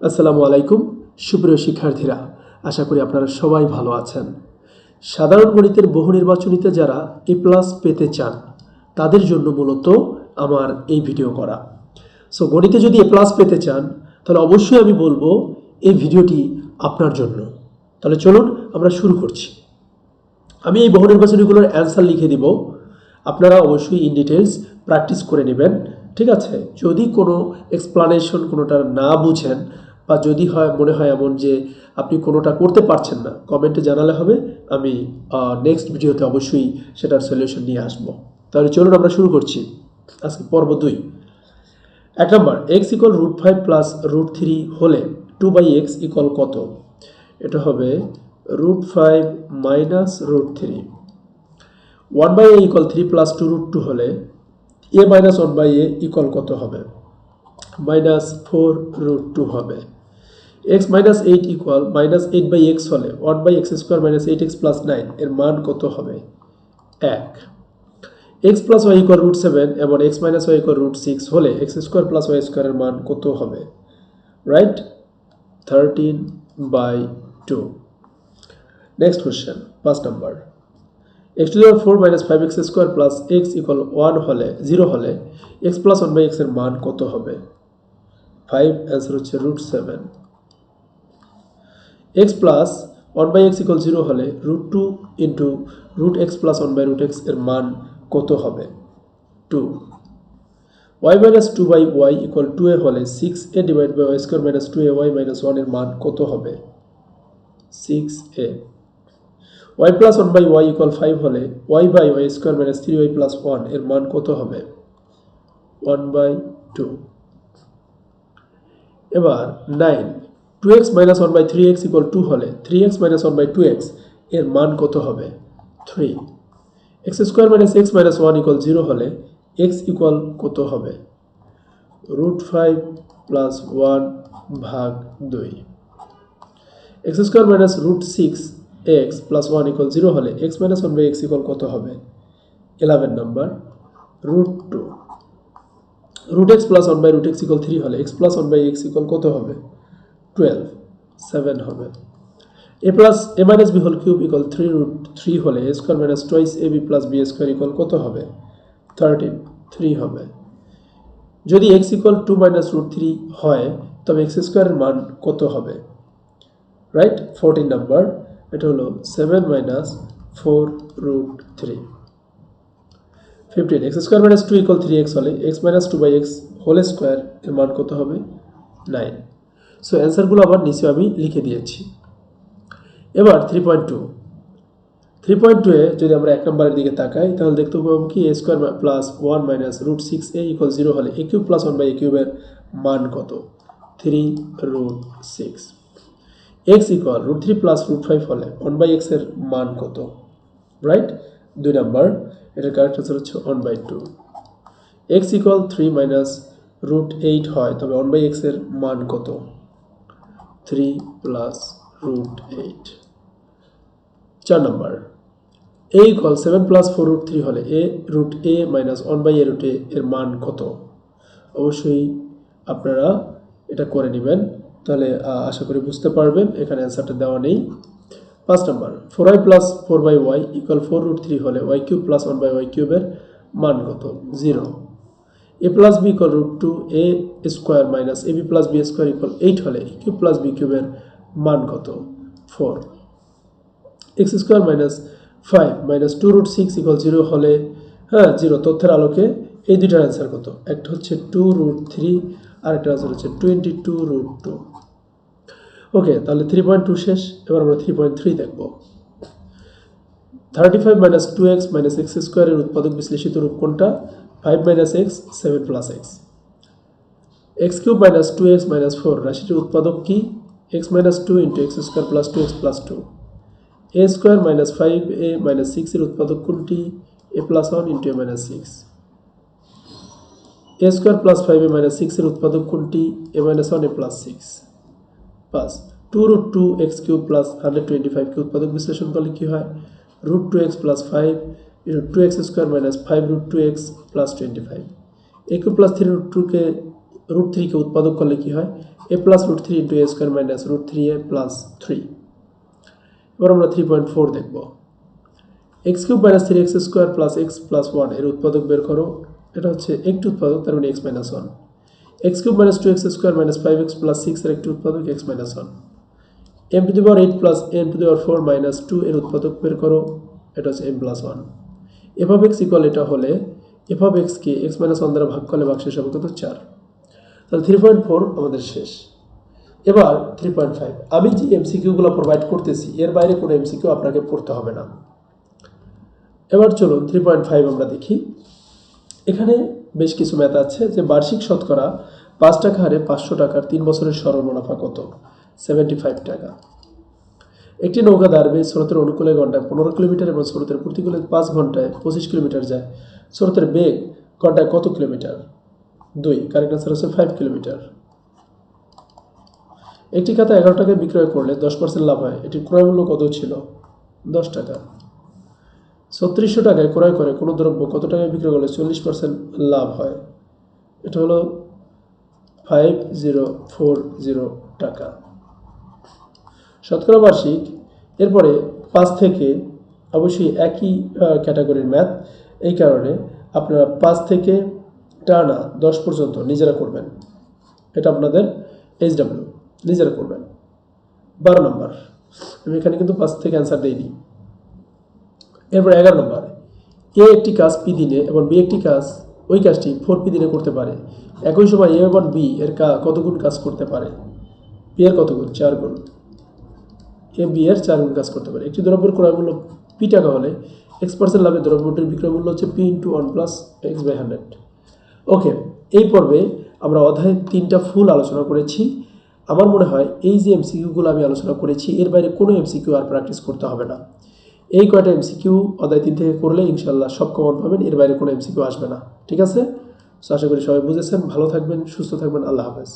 আসসালামু আলাইকুম সুপ্রিয় শিক্ষার্থীরা, আশা করি আপনারা সবাই ভালো আছেন। সাধারণ গণিতের বহু নির্বাচনীতে যারা এ প্লাস পেতে চান তাদের জন্য মূলত আমার এই ভিডিও করা। সো গণিতে যদি এ প্লাস পেতে চান তাহলে অবশ্যই আমি বলবো এই ভিডিওটি আপনার জন্য। তাহলে চলুন আমরা শুরু করছি। আমি এই বহু নির্বাচনীগুলোর অ্যান্সার লিখে দিব, আপনারা অবশ্যই ইন ডিটেলস প্র্যাকটিস করে নেবেন, ঠিক আছে? যদি কোনো এক্সপ্লানেশন কোনোটা না বুঝেন বা যদি মনে হয় এমন যে আপনি কোনোটা করতে পারছেন না, কমেন্টে জানালে হবে, আমি নেক্সট ভিডিওতে অবশ্যই সেটার সলিউশন নিয়ে আসব। তাহলে চলুন আমরা শুরু করছি আজকে পর্ব 2। 1 নম্বর, x = √5 + √3 হলে 2/x = কত? এটা হবে √5 - √3। 1/a = 3 + 2√2 হলে a - 1/a = কত হবে? -4√2 হবে। x - 8 = -8/x হলে 1/x² - 8x + 9 এর মান কত হবে? 1। x + y = √7 এবং x - y = √6 হলে x² + y² এর মান কত হবে? Right, 13/2। Next question, 5 number, x⁴ - 5x² + x = 1 হলে 0 হলে x + 1/x এর মান কত হবে? 5, অ্যান্সার হচ্ছে √7। x + 1/x = 0 হলে √2 * √x + 1/√x এর মান কত হবে? 2। y - 2/y = 2a হলে 6a / y² - 2ay - 1 এর মান কত হবে? 6a। y + 1/y = 5 হলে y/y² - 3y + 1 এর মান কত হবে? 1/2। এবার 9, 2x - 1/3x = 2 হলে 3x - 1/2x এর মান কত হবে? 3। x² - x - 1 = 0 হলে x = কত হবে? √5 + 1/2। x² - √6x + 1 = 0 হলে x - 1/x = কত হবে? 11 নাম্বার, √2। √x + 1/√x = 3 হলে x + 1/x = কত হবে? 12, 7 হবে। a - b whole cube = 3√3 হলে a² - twice ab + b² = কত হবে? 13, 3 হবে। যদি x = 2 - √3 হয় তবে x² এর মান কত হবে? রাইট, 14 নাম্বার, এটা হলো 7 - 4√3। 15, x² - 2 = 3x হলে x - 2/x হোল স্কয়ার এর মান কত হবে? 9। সো অ্যান্সারগুলো আবার নিচে আমি লিখে দিয়েছি। এবার 3.2। 3.2 এ যদি আমরা 1 নম্বরের দিকে তাকাই তাহলে দেখতে পাবো কি a² + 1 - √6a = 0 হলে a³ + 1/a³ এর মান কত? 3√6। x = √3 + √5 হলে 1/x এর মান কত? রাইট, 2 নাম্বার, এটার কারেক্ট আনসার হচ্ছে 1/2। x = 3 - √8 হয় তবে 1/x এর মান কত? 3 + √8। 4 নাম্বার, a = 7 + 4√3 হলে a √a - 1/a√a এর মান কত? অবশ্যই আপনারা এটা করে নেবেন, তাহলে আশা করি বুঝতে পারবেন। এখানে অ্যান্সারটা দেওয়া নেই। 5 নাম্বার, 4y + 4/y = 4√3 হলে y³ + 1/y³ এর মান কত? 0। a + b = √2a² - ab + b² = 8 হলে a³ + b³ এর মান কত? 4। x² - 5 - 2√6 = 0 হলে 0 তথ্যের আলোকে এই দুইটার অ্যান্সার কত? একটা হচ্ছে 2√3 আর একটা অ্যান্সার হচ্ছে 22√2। ওকে, তাহলে 3.2 শেষ। এবার আমরা 3.3 দেখব। 35 - 2x - x² এর উৎপাদক বিশ্লেষিত রূপ কোনটা? 5 - x 7 + x। x³ - 2x - 4 রাশিটির উৎপাদক কি? x - 2 × x² + 2x + 2। a² - 5a - 6 এর উৎপাদক কোনটি? a + 1 × a - 6। a² + 5a - 6 এর উৎপাদক কোনটি? a - 1 a + 6। 5, 2√2x³ + 125 কে উৎপাদক বিশ্লেষণ করলে কি হয়? √2x + 5 √2x² - 5√2x + 25। a³ + 3√2 কে √3 কে উৎপাদক করলে কি হয় a plus √3 into a square minus √3a plus 3। এবার আমরা 3.4 দেখব। x cube minus 3x square plus x plus 1 এর উৎপাদক বের করো। এটা হচ্ছে একটি উৎপাদক, তার মানে x minus 1। x cube minus 2x square minus 5x plus 6 এর একটি উৎপাদক x minus 1। m to the power 8 plus n to the power 4 minus 2 এর উৎপাদক বের করো। এটা হচ্ছে m plus 1। f of x equal এটা হলে f of x K x minus 1 দ্বারা ভাগ করলে ভাগশেষ হবে কত 4। তাহলে 3.4 আমাদের শেষ। এবার 3.5 আমি যে এমসিকিউগুলো প্রোভাইড করতেছি এর বাইরে কোনো এমসিকিউ আপনাকে পড়তে হবে না। এবার চলুন 3.5 আমরা দেখি। এখানে বেশ কিছু ম্যাথ আছে যে বার্ষিক শতকরা 5 টাকা হারে 500 টাকার 3 বছরের সরল মুনাফা কত 75 টাকা। একটি নৌকা দাঁড়বে স্রোতের অনুকূলে ঘন্টায় 15 কিলোমিটার এবং স্রোতের প্রতিকূলে 5 ঘন্টায় 25 কিলোমিটার যায়। স্রোতের বেগ ঘন্টায় কত কিলোমিটার? 2। কারেক্ট আনসার হচ্ছে 5 কিলোমিটার। একটি খাতা 11 টাকায় বিক্রয় করলে 10% লাভ হয়। এটির ক্রয় মূল্য কত ছিল? 10 টাকা। 3600 টাকায় ক্রয় করে কোনো দ্রব্য কত টাকায় বিক্রয় করলে 40% লাভ হয়? এটা হলো 5040 টাকা। শতকরা বার্ষিক, এরপরে 5 থেকে অবশ্যই একই ক্যাটাগরির ম্যাথ, এই কারণে আপনারা 5 থেকে টানা 10 পর্যন্ত নিজেরা করবেন। এটা আপনাদের HW নিজেরা করবেন। 12 নম্বর, আমি এখানে কিন্তু 5 থেকে অ্যান্সার দেইনি। এরপর 11 নম্বর, এ একটি কাজ পি দিনে এবং বি একটি কাজ ওই কাজটি 4p দিনে করতে পারে। একই সময় এ এবং বি এর কত গুণ কাজ করতে পারে? পি এর কত গুণ? 4 গুণ। এ বি এর 4 গুণ কাজ করতে পারে। একটি দ্রব্যের ক্রয় মূল্য p টাকা হলে x% লাভে দ্রব্যটির বিক্রয় মূল্য হচ্ছে p × 1 + x/100। ওকে, এই পর্বে আমরা অধ্যায় 3টা ফুল আলোচনা করেছি। আমার মনে হয় এই যে এমসিকিউগুলো আমি আলোচনা করেছি এর বাইরে কোনো এমসিকিউ আর প্র্যাকটিস করতে হবে না। এই কয়টা এমসিকিউ অধ্যায় 3 থেকে করলে ইনশাআল্লাহ সব কমন পাবেন, এর বাইরে কোনো এমসিকিউ আসবে না। ঠিক আছে? সো আশা করি সবাই বুঝেছেন। ভালো থাকবেন, সুস্থ থাকবেন। আল্লাহ হাফেজ।